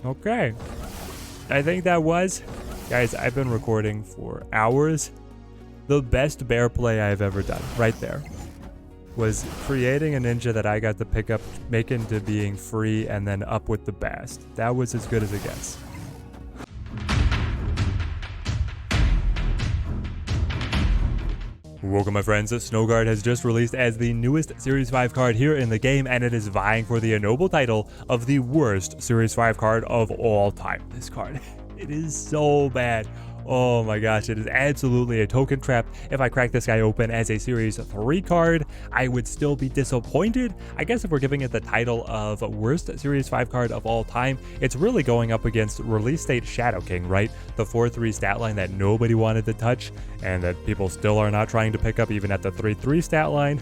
Okay. I think that was, guys, I've been recording for hours. The best bear play I've ever done, right there, was creating a ninja that I got to pick up, make into being free, and then up with the bast. That was as good as it gets. Welcome, my friends. Snowguard has just released as the newest Series 5 card here in the game, and it is vying for the ennoble title of the worst Series 5 card of all time. This card, it is so bad. Oh my gosh, it is absolutely a token trap. If I crack this guy open as a Series 3 card, I would still be disappointed. I guess if we're giving it the title of worst Series 5 card of all time, it's really going up against Release Date Shadow King, right? The 4-3 stat line that nobody wanted to touch and that people still are not trying to pick up even at the 3-3 stat line.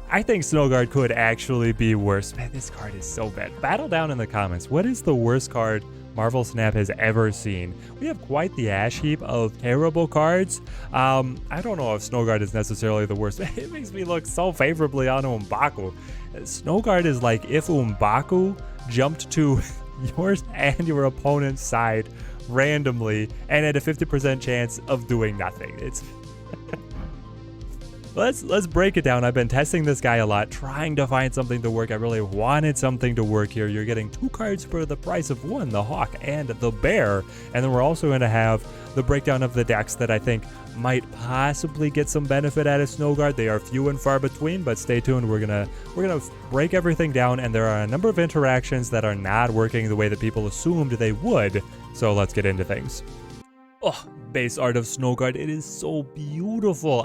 I think Snowguard could actually be worse. Man, this card is so bad. Battle down in the comments. What is the worst card Marvel Snap has ever seen? We have quite the ash heap of terrible cards. I don't know if Snowguard is necessarily the worst. It makes me look so favorably on M'Baku. Snowguard is like if M'Baku jumped to yours and your opponent's side randomly and had a 50% chance of doing nothing. It's Let's break it down. I've been testing this guy a lot, trying to find something to work. I really wanted something to work here. You're getting 2 cards for the price of 1, the Hawk and the Bear. And then we're also going to have the breakdown of the decks that I think might possibly get some benefit out of Snowguard. They are few and far between, but stay tuned. We're gonna break everything down, and there are a number of interactions that are not working the way that people assumed they would. So let's get into things. Oh, base art of Snowguard, it is so beautiful.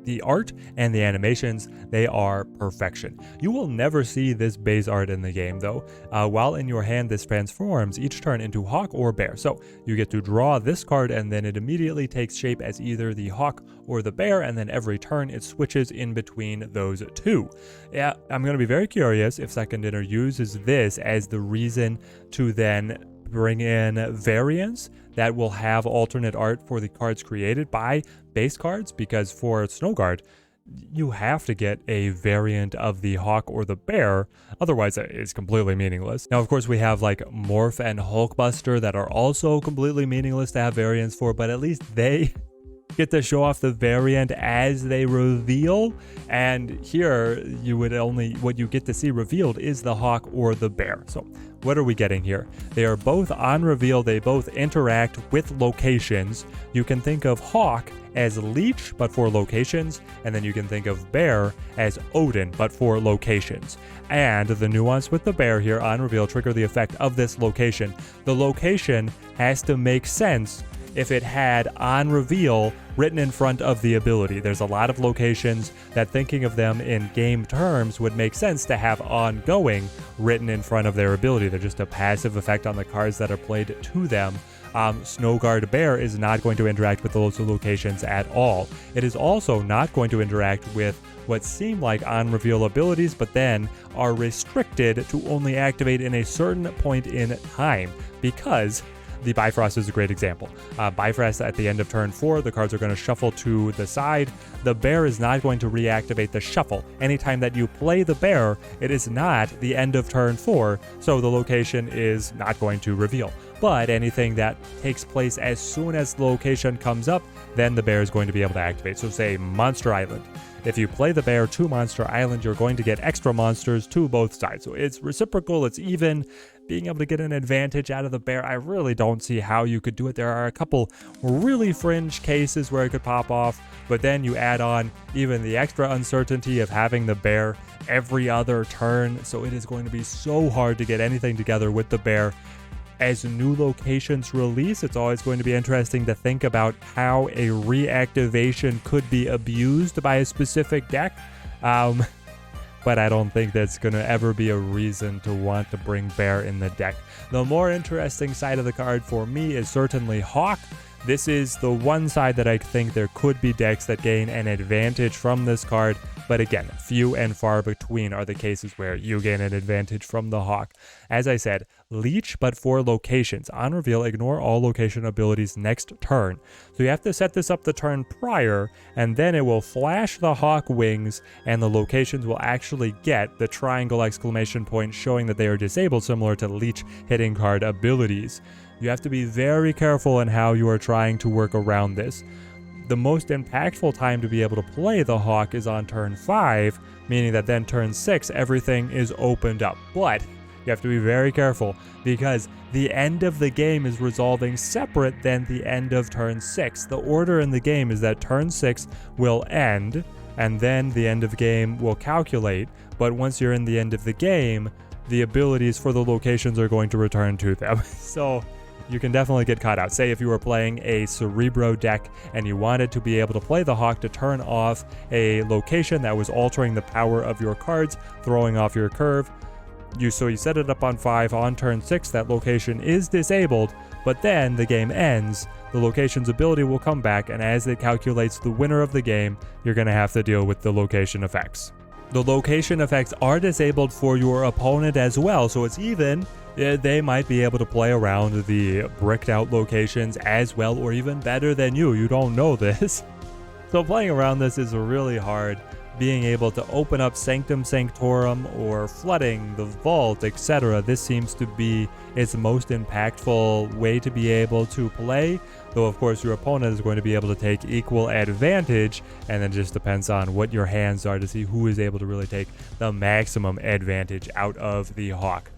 The art and the animations, they are perfection. You will never see this base art in the game though. While in your hand, this transforms each turn into Hawk or Bear. So you get to draw this card and then it immediately takes shape as either the Hawk or the Bear, and then every turn it switches in between those two. Yeah, I'm going to be very curious if Second Dinner uses this as the reason to then bring in variants that will have alternate art for the cards created by base cards, because for Snowguard, you have to get a variant of the Hawk or the Bear, otherwise it's completely meaningless. Now, of course, we have like Morph and Hulkbuster that are also completely meaningless to have variants for, but at least they get to show off the variant as they reveal, and here what you get to see revealed is the Hawk or the Bear. So what are we getting here? They are both on reveal, they both interact with locations. You can think of Hawk as Leech, but for locations, and then you can think of Bear as Odin, but for locations. And the nuance with the Bear here on reveal trigger the effect of this location. The location has to make sense if it had on reveal written in front of the ability. There's a lot of locations that, thinking of them in game terms, would make sense to have ongoing written in front of their ability. They're just a passive effect on the cards that are played to them. Snowguard Bear is not going to interact with those locations at all. It is also not going to interact with what seem like on-reveal abilities, but then are restricted to only activate in a certain point in time, because the Bifrost is a great example. Bifrost at the end of turn 4, the cards are going to shuffle to the side. The Bear is not going to reactivate the shuffle. Anytime that you play the Bear, it is not the end of turn 4, so the location is not going to reveal. But anything that takes place as soon as the location comes up, then the Bear is going to be able to activate. So say Monster Island. If you play the Bear to Monster Island, you're going to get extra monsters to both sides. So it's reciprocal, it's even. Being able to get an advantage out of the Bear, I really don't see how you could do it. There are a couple really fringe cases where it could pop off, but then you add on even the extra uncertainty of having the Bear every other turn. So it is going to be so hard to get anything together with the Bear. As new locations release, it's always going to be interesting to think about how a reactivation could be abused by a specific deck. But I don't think that's going to ever be a reason to want to bring Bear in the deck. The more interesting side of the card for me is certainly Hawk. This is the one side that I think there could be decks that gain an advantage from this card. But again, few and far between are the cases where you gain an advantage from the Hawk. As I said, leech but for locations. On reveal, ignore all location abilities next turn. So you have to set this up the turn prior, and then it will flash the Hawk wings, and the locations will actually get the triangle exclamation point showing that they are disabled, similar to leech hitting card abilities. You have to be very careful in how you are trying to work around this. The most impactful time to be able to play the Hawk is on turn 5, meaning that then turn 6 everything is opened up. But you have to be very careful because the end of the game is resolving separate than the end of turn 6. The order in the game is that turn 6 will end and then the end of the game will calculate, but once you're in the end of the game, the abilities for the locations are going to return to them. So you can definitely get caught out. Say if you were playing a Cerebro deck and you wanted to be able to play the Hawk to turn off a location that was altering the power of your cards, throwing off your curve. So you set it up on 5, on turn 6 that location is disabled, but then the game ends, the location's ability will come back, and as it calculates the winner of the game, you're going to have to deal with the location effects. The location effects are disabled for your opponent as well, so it's even. They might be able to play around the bricked out locations as well, or even better than you. You don't know this. So playing around this is really hard. Being able to open up Sanctum Sanctorum or flooding the vault, etc. This seems to be its most impactful way to be able to play. Though of course your opponent is going to be able to take equal advantage, and then it just depends on what your hands are to see who is able to really take the maximum advantage out of the Hawk.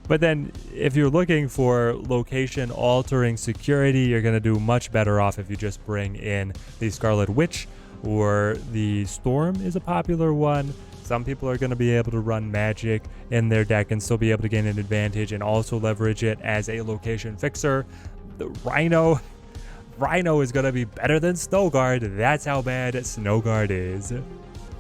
But then if you're looking for location altering security, you're going to do much better off if you just bring in the Scarlet Witch, or the Storm is a popular one. Some people are going to be able to run magic in their deck and still be able to gain an advantage and also leverage it as a location fixer. The Rhino is going to be better than Snowguard. That's how bad Snowguard is.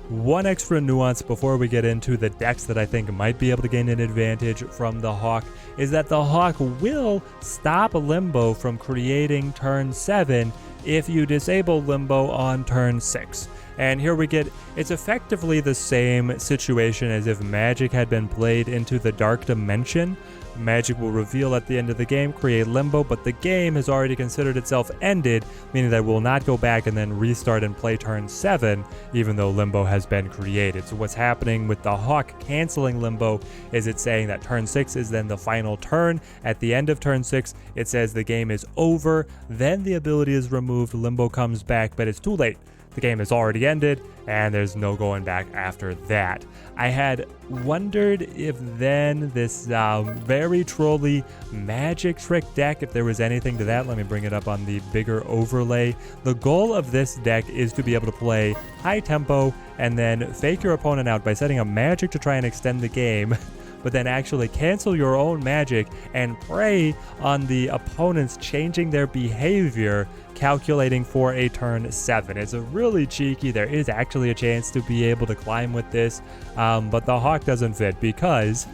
One extra nuance before we get into the decks that I think might be able to gain an advantage from the Hawk is that the Hawk will stop Limbo from creating turn 7 if you disable Limbo on turn 6. And here we get, it's effectively the same situation as if Magic had been played into the Dark Dimension. Magic will reveal at the end of the game, create Limbo, but the game has already considered itself ended, meaning that we'll not go back and then restart and play turn 7, even though Limbo has been created. So what's happening with the Hawk canceling Limbo is it's saying that turn 6 is then the final turn. At the end of turn 6, it says the game is over, then the ability is removed, Limbo comes back, but it's too late. The game has already ended, and there's no going back after that. I had wondered if then this very trolly magic trick deck, if there was anything to that. Let me bring it up on the bigger overlay. The goal of this deck is to be able to play high tempo and then fake your opponent out by setting a magic to try and extend the game, but then actually cancel your own magic and prey on the opponents changing their behavior, calculating for a turn 7. It's a really cheeky. There is actually a chance to be able to climb with this, but the Hawk doesn't fit because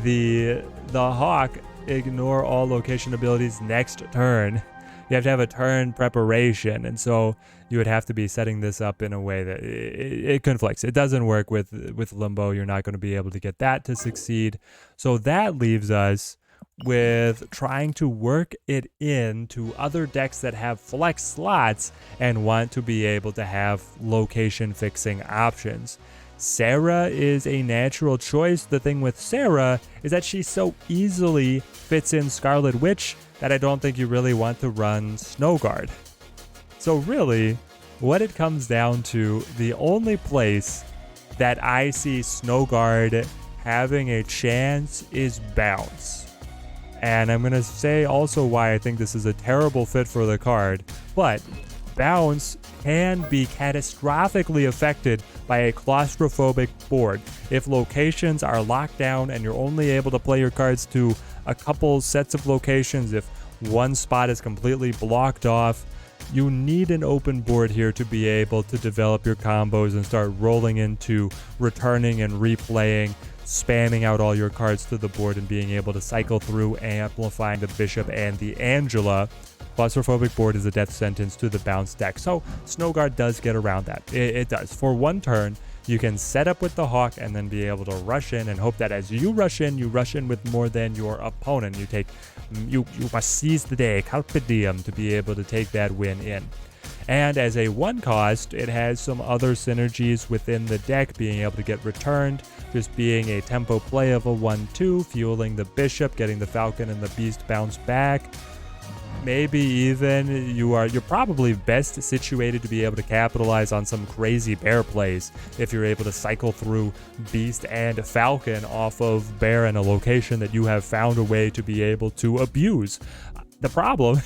the Hawk ignore all location abilities next turn. You have to have a turn preparation, and so you would have to be setting this up in a way that it conflicts. It doesn't work with Limbo. You're not going to be able to get that to succeed. So that leaves us with trying to work it into other decks that have flex slots and want to be able to have location fixing options. Sarah is a natural choice. The thing with Sarah is that she so easily fits in Scarlet Witch that I don't think you really want to run Snowguard. So really, what it comes down to, the only place that I see Snowguard having a chance is Bounce. And I'm going to say also why I think this is a terrible fit for the card, but Bounce can be catastrophically affected by a claustrophobic board. If locations are locked down and you're only able to play your cards to a couple sets of locations, if one spot is completely blocked off, you need an open board here to be able to develop your combos and start rolling into returning and replaying spamming out all your cards to the board and being able to cycle through, amplifying the Bishop and the Angela. Claustrophobic board is a death sentence to the bounce deck. So Snowguard does get around that. It does. For one turn, you can set up with the Hawk and then be able to rush in and hope that as you rush in with more than your opponent. You must seize the day, carpe diem, to be able to take that win in. And as a 1 cost, it has some other synergies within the deck, being able to get returned, just being a tempo play of a 1-2, fueling the Bishop, getting the Falcon and the Beast bounce back. Maybe even you're probably best situated to be able to capitalize on some crazy bear plays if you're able to cycle through Beast and Falcon off of bear in a location that you have found a way to be able to abuse. The problem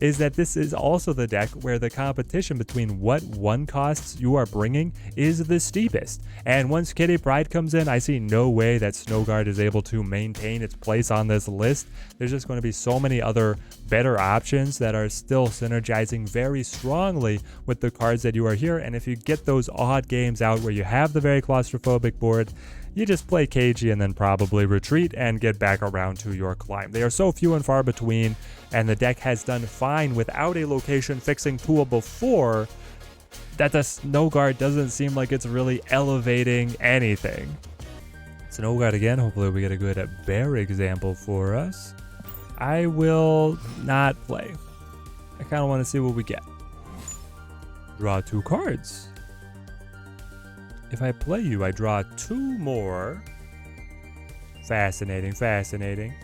is that this is also the deck where the competition between what 1 costs you are bringing is the steepest. And once Kitty Pryde comes in, I see no way that Snowguard is able to maintain its place on this list. There's just going to be so many other better options that are still synergizing very strongly with the cards that you are here. And if you get those odd games out where you have the very claustrophobic board, you just play cagey and then probably retreat and get back around to your climb. They are so few and far between, and the deck has done fine without a location fixing tool before that the Snowguard doesn't seem like it's really elevating anything. Snowguard again, hopefully we get a good bear example for us. I will not play. I kind of want to see what we get. Draw 2 cards. If I play you, I draw 2 more. Fascinating, fascinating.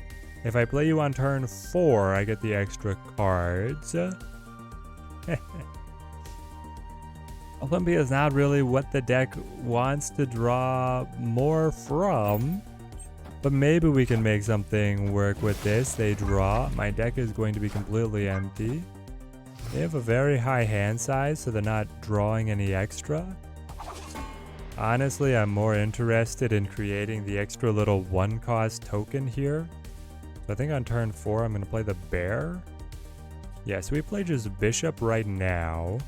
If I play you on turn 4, I get the extra cards. Olympia is not really what the deck wants to draw more from, but maybe we can make something work with this. They draw. My deck is going to be completely empty. They have a very high hand size, so they're not drawing any extra. Honestly, I'm more interested in creating the extra little 1-cost token here. So I think on turn 4, I'm going to play the bear. Yeah, so we play just Bishop right now.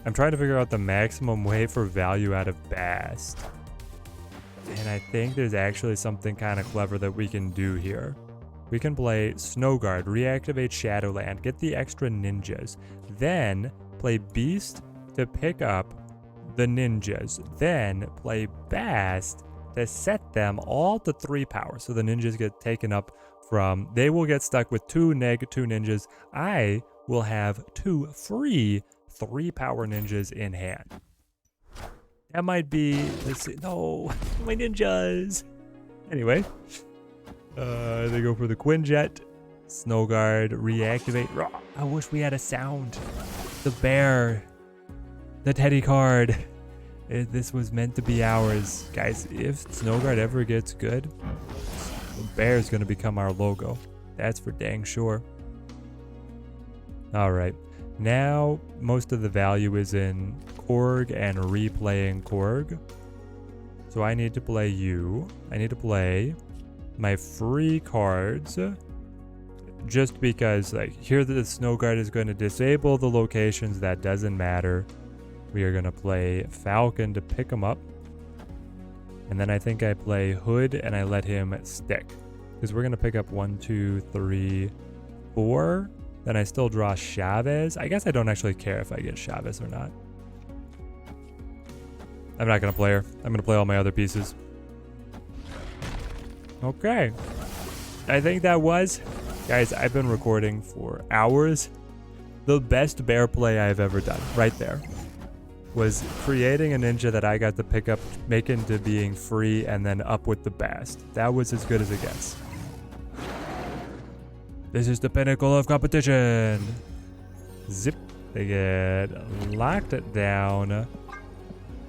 I'm trying to figure out the maximum way for value out of Bast. And I think there's actually something kind of clever that we can do here. We can play Snowguard, reactivate Shadowland, get the extra ninjas, then play Beast to pick up the ninjas, then play Bast to set them all to 3 power. So the ninjas get taken up from, they will get stuck with 2 ninjas. I will have 2 free 3 power ninjas in hand. That might be, let's see, no, my ninjas. Anyway, they go for the Quinjet, Snowguard, reactivate. I wish we had a sound. The bear. The teddy card. This was meant to be ours. Guys, if Snowguard ever gets good, the bear is going to become our logo. That's for dang sure. Alright. Now, most of the value is in Korg and replaying Korg. So I need to play you. I need to play my free cards. Just because, like, here the Snowguard is going to disable the locations. That doesn't matter. We are going to play Falcon to pick him up. And then I think I play Hood and I let him stick. Because we're going to pick up 1, 2, 3, 4. Then I still draw Chavez. I guess I don't actually care if I get Chavez or not. I'm not going to play her. I'm going to play all my other pieces. Okay. I think that was... Guys, I've been recording for hours. The best bear play I've ever done. Right there. Was creating a ninja that I got to pick up, make into being free, and then up with the Bast. That was as good as it gets. This is the pinnacle of competition. Zip. They get locked down.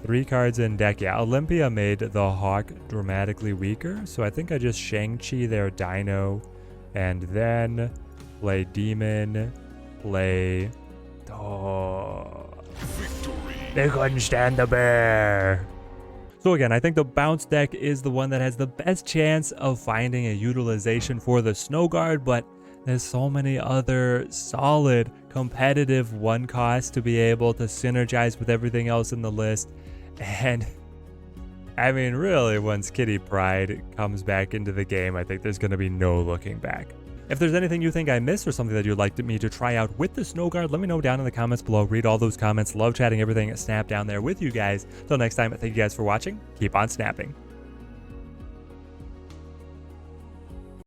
3 cards in deck. Yeah, Olympia made the Hawk dramatically weaker, so I think I just Shang-Chi their Dino, and then play Demon, play... Oh... They couldn't stand the bear. So again, I think the bounce deck is the one that has the best chance of finding a utilization for the Snowguard, but there's so many other solid competitive 1-costs to be able to synergize with everything else in the list. And I mean, really, once Kitty Pryde comes back into the game, I think there's going to be no looking back. If there's anything you think I missed or something that you'd like me to try out with the Snowguard, let me know down in the comments below. Read all those comments. Love chatting everything Snap down there with you guys. Till next time, thank you guys for watching. Keep on snapping.